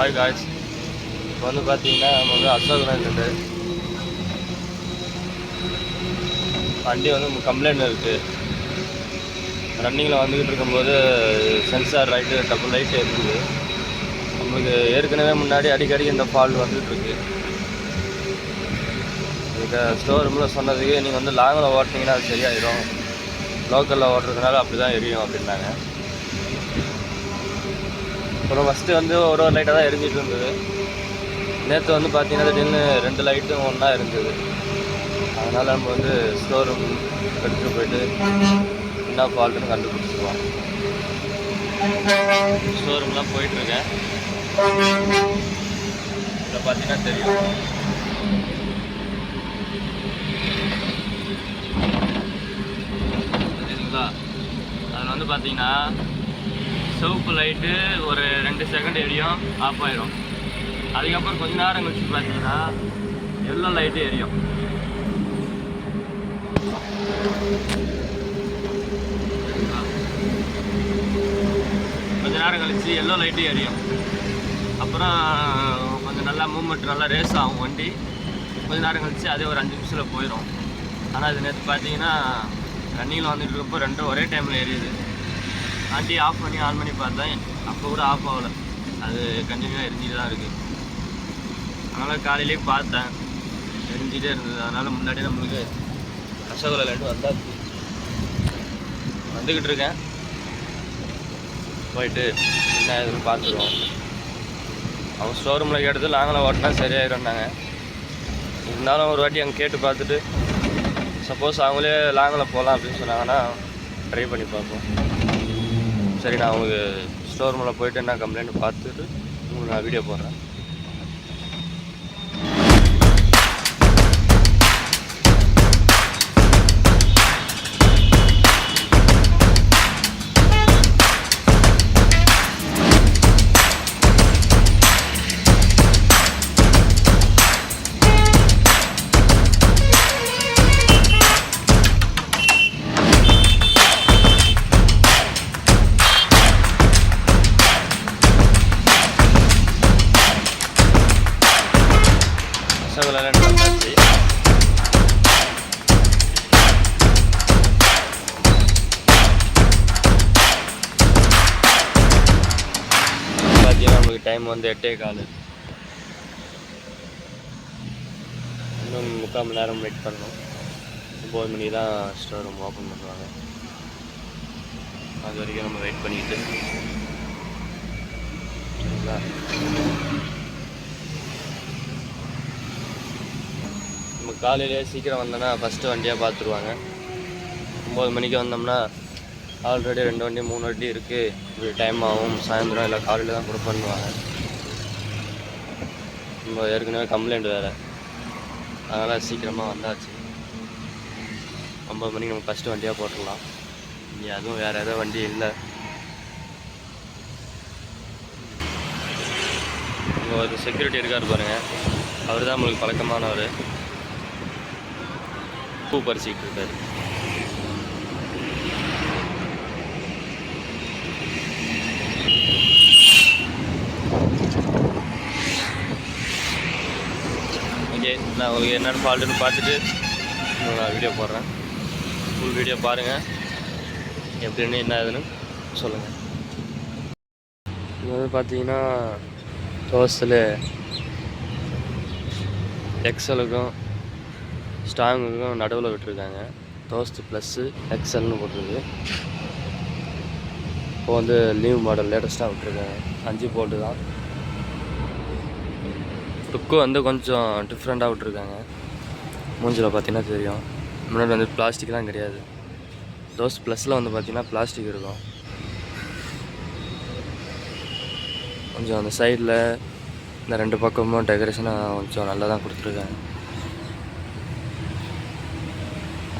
Hi guys, இப்போ வந்து பார்த்தீங்கன்னா நம்ம வந்து அசோக் லேண்ட் வண்டி வந்து கம்ப்ளைண்ட் இருக்குது. ரன்னிங்கில் வந்துக்கிட்டு இருக்கும்போது சென்சார் லைட்டு டபுள் லைட்டு இருக்குது. நம்மளுக்கு ஏற்கனவே முன்னாடி அடிக்கடி இந்த ஃபால்ட் வந்துட்டுருக்கு. இதுக்கு ஸ்டோர் ரூமில் சொன்னதுக்கு நீங்கள் வந்து லாங்கில் ஓட்டினீங்கன்னா அது சரியாயிடும், லோக்கலில் ஓட்டுறதுனால அப்படி தான் எரியும் அப்படின்னாங்க. அப்புறம் ஃபஸ்ட்டு வந்து ஒரு லைட்டாக தான் எரிஞ்சிட்டு இருந்தது. நேற்று வந்து பார்த்தீங்கன்னா திடீர்னு 2 லைட்டும் ஒன்றா இருந்தது. அதனால் நம்ம வந்து ஸ்டோர் ரூம் எடுத்துகிட்டு போயிட்டு என்ன ஃபால்ட்டுன்னு கண்டுபிடிச்சிடுவோம். ஸ்டோர் ரூம்லாம் போயிட்டுருக்கேன். இதில் பார்த்தீங்கன்னா தெரியும். தெரியுதுங்களா? அதில் வந்து பார்த்தீங்கன்னா சிவப்பு லைட்டு ஒரு 2 செகண்ட் எரியும், ஆஃப் ஆயிரும். அதுக்கப்புறம் கொஞ்ச நேரம் கழிச்சு பார்த்தீங்கன்னா எல்லோ லைட்டு எரியும். கொஞ்ச நேரம் கழிச்சு எல்லோ லைட்டு எரியும். அப்புறம் கொஞ்சம் நல்லா மூவ்மெண்ட் நல்லா ரேஸ் ஆகும் வண்டி. கொஞ்ச நேரம் கழிச்சு அதே ஒரு 5 நிமிஷத்தில் போயிடும். ஆனால் அது நேற்று பார்த்தீங்கன்னா ரன்னிங்கில் வந்துட்டு இருக்கப்போ 2 ஒரே டைமில் எரியுது. வண்டி ஆஃப் பண்ணி ஆன் பண்ணி பார்த்தேன், அப்போ கூட ஆஃப் ஆகலை. அது கண்டினியூவாக எரிஞ்சிட்டு தான் இருக்குது. அதனால் காலையிலே பார்த்தேன், எரிஞ்சிட்டே இருந்தது. அதனால் முன்னாடியே நம்மளுக்கு அசோக் லேண்ட் வந்தாச்சு. வந்துக்கிட்டு இருக்கேன், போயிட்டு என்ன எதுன்னு பார்த்துருவோம். அவங்க ஸ்டோர் ரூமில் கேட்டது லாங்கில் ஓட்டினா சரியாயிருந்தாங்க. இருந்தாலும் ஒரு வாட்டி அங்கே கேட்டு பார்த்துட்டு சப்போஸ் அவங்களே லாங்கில் போகலாம் அப்படின்னு சொன்னாங்கன்னா ட்ரை பண்ணி பார்ப்போம். சரி, நான் உங்களுக்கு ஸ்டோர் ரூமில் போய்ட்டு என்ன கம்ப்ளைண்ட் பார்த்துட்டு உங்களுக்கு நான் வீடியோ போடுறேன். அசோக் லேண்ட் வந்தாச்சு. பார்த்தீங்கன்னா நம்மளுக்கு டைம் வந்து 8:15. இன்னும் 3/4 மணி நேரம் வெயிட் பண்ணணும். 9 மணி தான் ஸ்டோர் ரூம் ஓப்பன் பண்ணுவாங்க. அது வரைக்கும் நம்ம வெயிட் பண்ணிட்டு சரிங்களா. நம்ம காலையிலே சீக்கிரம் வந்தோன்னா ஃபஸ்ட்டு வண்டியாக பார்த்துருவாங்க. 9 மணிக்கு வந்தோம்னா ஆல்ரெடி 2 வண்டி 3 வண்டி இருக்குது, இப்படி டைம் ஆகும். சாயந்தரம் இல்லை காலையில் தான் கூட பண்ணுவாங்க. நம்ம ஏற்கனவே கம்ப்ளைண்ட் வேறு, அதனால் சீக்கிரமாக வந்தாச்சு. 9 மணிக்கு நம்ம ஃபஸ்ட்டு வண்டியாக போட்டுடலாம். இங்கே அதுவும் வேறு எதோ வண்டி இல்லை. இங்கே ஒரு செக்யூரிட்டி இருக்கார் பாருங்கள், அவர் தான் நம்மளுக்கு பழக்கமானவர். பூ பறிச்சிக்கிட்டு இருக்காரு. ஓகே, நான் உங்களுக்கு என்னென்ன ஃபால்ட்டுன்னு பார்த்துட்டு நான் வீடியோ போடுறேன். ஃபுல் வீடியோ பாருங்கள், எப்படின்னு என்ன ஏதுன்னு சொல்லுங்கள். இது வந்து பார்த்தீங்கன்னா டோஸ்டில் எக்ஸலுக்கும் ஸ்ட்ராங்குக்கும் நடுவில் விட்டுருக்காங்க. டோஸ்ட்டு ப்ளஸ்ஸு எக்ஸல்னு போட்டிருக்கு. இப்போ வந்து நியூ மாடல் லேட்டஸ்ட்டாக விட்டுருக்காங்க. 5 போல்ட்டு தான். லுக்கு வந்து கொஞ்சம் டிஃப்ரெண்ட்டாக விட்டுருக்காங்க. மூஞ்சில் பார்த்தீங்கன்னா தெரியும். முன்னாடி வந்து பிளாஸ்டிக்லாம் கிடையாது. டோஸ்ட் ப்ளஸில் வந்து பார்த்திங்கன்னா பிளாஸ்டிக் இருக்கும். கொஞ்சம் அந்த சைடில் இந்த 2 பக்கமும் டெக்கரேஷனாக கொஞ்சம் நல்லா தான் கொடுத்துருக்காங்க.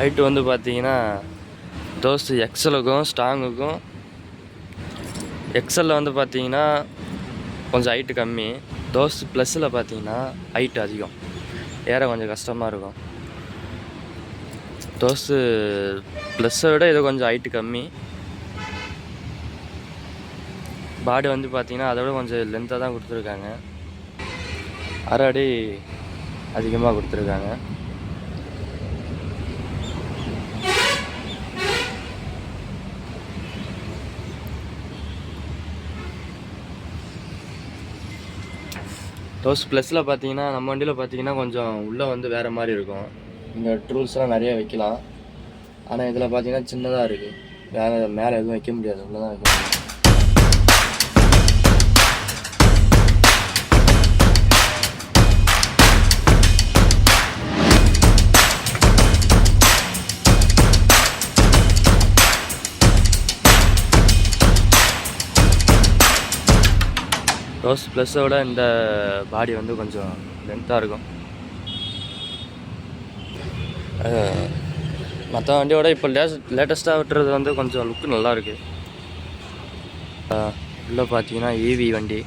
ஹைட்டு வந்து பார்த்தீங்கன்னா டோஸ்ட் எக்ஸலுக்கும் ஸ்ட்ராங்குக்கும், எக்ஸலில் வந்து பார்த்தீங்கன்னா கொஞ்சம் ஹைட்டு கம்மி, டோஸ்ட் ப்ளஸில் பார்த்தீங்கன்னா ஹைட்டு அதிகம், ஏற கொஞ்சம் கஷ்டமாக இருக்கும். டோஸ்ட்டு ப்ளஸ்ஸை விட இது கொஞ்சம் ஹைட்டு கம்மி. பாடி வந்து பார்த்தீங்கன்னா அதை விட கொஞ்சம் லென்த்தாக தான் கொடுத்துருக்காங்க. 1/2 அடி அதிகமாக கொடுத்துருக்காங்க. டோஸ் ப்ளஸில் பார்த்தீங்கன்னா நம்ம வண்டியில் பார்த்தீங்கன்னா கொஞ்சம் உள்ளே வந்து வேறு மாதிரி இருக்கும். இந்த டூல்ஸ்லாம் நிறைய வைக்கலாம். ஆனால் இதில் பார்த்தீங்கன்னா சின்னதாக இருக்குது. வேறு மேலே எதுவும் வைக்க முடியாது, உள்ளே தான் வைக்க முடியும். டோஸ் ப்ளஸ்ஸை விட இந்த பாடி வந்து கொஞ்சம் லென்த்தாக இருக்கும். மற்ற வண்டியோட இப்போ லேட்டஸ்ட்டாக விட்டுறது வந்து கொஞ்சம் லுக்கு நல்லாயிருக்கு. உள்ளே பார்த்தீங்கன்னா ஈவி வண்டி,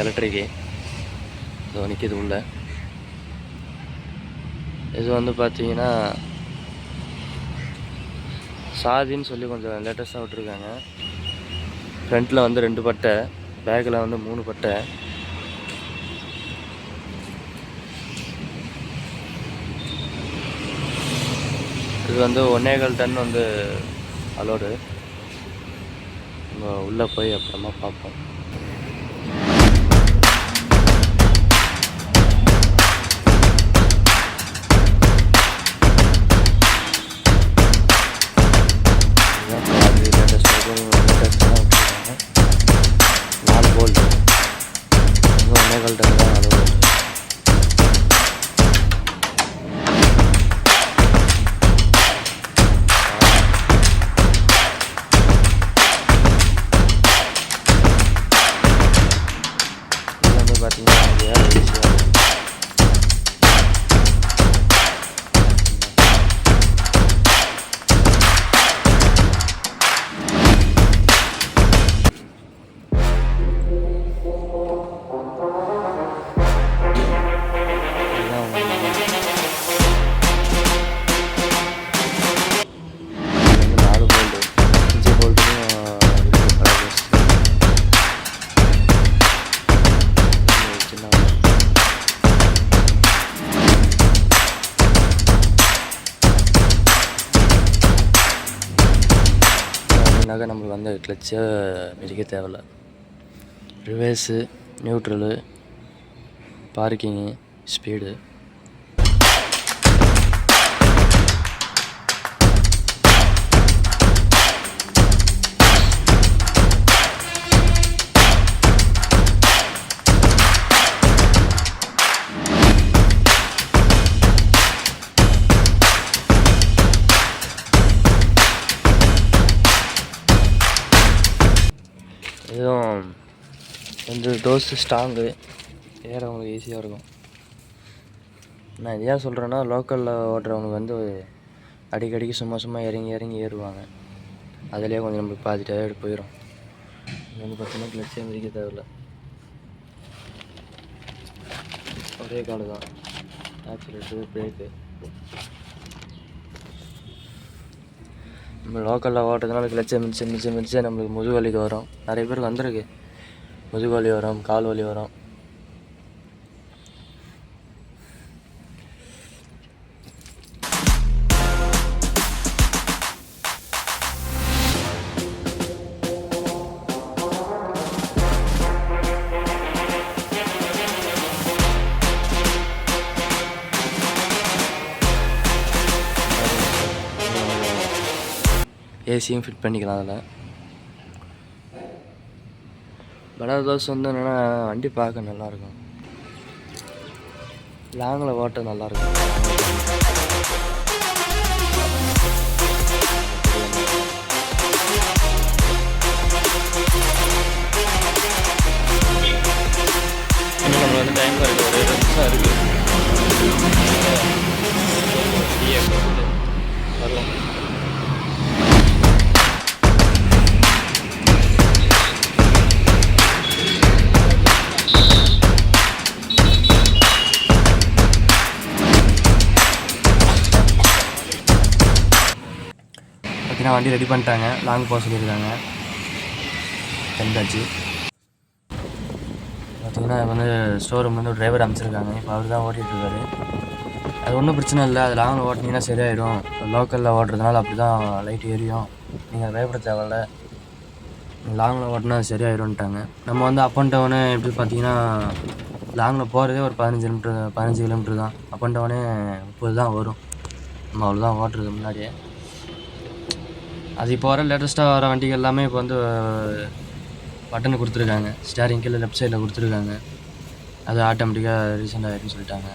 எலக்ட்ரிக்கு இது நிற்கிது உள்ள. இது வந்து பார்த்தீங்கன்னா சாதின்னு சொல்லி கொஞ்சம் லேட்டஸ்ட்டாக விட்டுருக்காங்க. ஃப்ரண்ட்டில் வந்து 2 பட்டை, பேக்கில் வந்து 3 பட்டை. இது வந்து 1.25 டன் வந்து அலோடு. நம்ம உள்ளே போய் அப்புறமா பார்ப்போம். நம்மளுக்கு வந்து கிளச்சை மிதிக்க தேவையில்ல. ரிவேர்ஸு, நியூட்ரலு, பார்க்கிங்கு, ஸ்பீடு. இதுவும் கொஞ்சம் டோஸு ஸ்ட்ராங்கு, ஏறவங்களுக்கு ஈஸியாக இருக்கும். நான் இது ஏன் சொல்கிறேன்னா, லோக்கலில் ஓட்டுறவங்க வந்து அடிக்கடிக்கு சும்மா இறங்கி ஏறுவாங்க. அதிலே கொஞ்சம் நம்மளுக்கு பாதி டயர்டு போயிடும். இது வந்து பார்த்தீங்கன்னா கிளச்சே மிதிக்க தேவையில்ல, ஒரே காலு தான். Accelerator, brake. நம்ம லோக்கலில் ஓட்டுறதுனால கிளச்சை மிதிச்சு நம்மளுக்கு முதுகு வரும். நிறைய பேருக்கு வந்திருக்கு, முதுகு வலி வரும், கால் வலி வரும். ஏசியும் ஃபிட் பண்ணிக்கலாம் அதில். படாத தோசை வந்து என்னென்னா வண்டி பார்க்க நல்லாயிருக்கும், லாங்கில் ஓட்ட நல்லாயிருக்கும். இன்னும் நம்ம வந்து டைம் இருக்குது, ஒரு 2 நிமிஷம் இருக்குது. வரலாம். பார்த்தீங்கன்னா வண்டி ரெடி பண்ணிட்டாங்க, லாங் போக சொல்லியிருக்காங்க. தென்காட்சி பார்த்தீங்கன்னா வந்து ஸ்டோர் ரூம் வந்து ஒரு டிரைவர் அமைச்சிருக்காங்க. இப்போ அவர் தான் ஓட்டிகிட்ருக்காரு. அது ஒன்றும் பிரச்சனை இல்லை, அது லாங்கில் ஓட்டினீங்கன்னா சரியாயிடும். லோக்கலில் ஓட்டுறதுனால அப்படி தான் லைட் எரியும், நீங்கள் பயப்பட தேவையில்ல, லாங்கில் ஓட்டினா அது சரியாயிடும்ட்டாங்க. நம்ம வந்து அப் அண்ட் டவுனு எப்படி பார்த்தீங்கன்னா லாங்கில் போகிறதே ஒரு 15 கிலோமீட்டர் தான். அப் அண்ட் டவுனே 30 தான் வரும். நம்ம அவ்வளோதான் ஓட்டுறது முன்னாடியே. அது இப்போ வர லேட்டஸ்ட்டாக வர வண்டிகள் எல்லாமே இப்போ வந்து பட்டனு கொடுத்துருக்காங்க. ஸ்டேரிங் கீழே லெஃப்ட் சைடில் கொடுத்துருக்காங்க. அது ஆட்டோமேட்டிக்காக ரீசெண்ட் ஆகிடுன்னு சொல்லிட்டாங்க.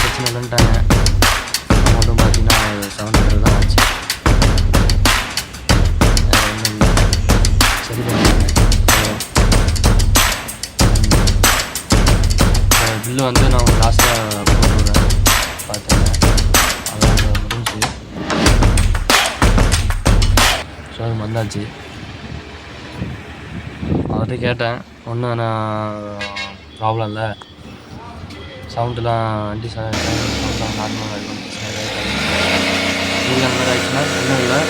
பிரச்சனை இல்லைன்ட்டாங்க. அமௌண்ட்டும் பார்த்தீங்கன்னா 700 தான் ஆச்சு. வேறு ஒன்றும் இல்லை, சரி பண்ணிட்டாங்க. பில்லு வந்து நான் உங்களுக்கு லாஸ்ட்டாக போட்டு விட்றேன், பார்த்துங்க. அது முடிஞ்சு ஷோரூம் வந்தாச்சு. அவர்கிட்ட கேட்டேன், ஒன்றும் நான் ப்ராப்ளம் இல்லை, சவுண்டெலாம் வண்டி சவுண்டெலாம் நார்மலாக இருக்கும், பிரச்சனை இல்லை. அந்த மாதிரி ஆயிடுச்சுன்னா ஒன்றும் இல்லை,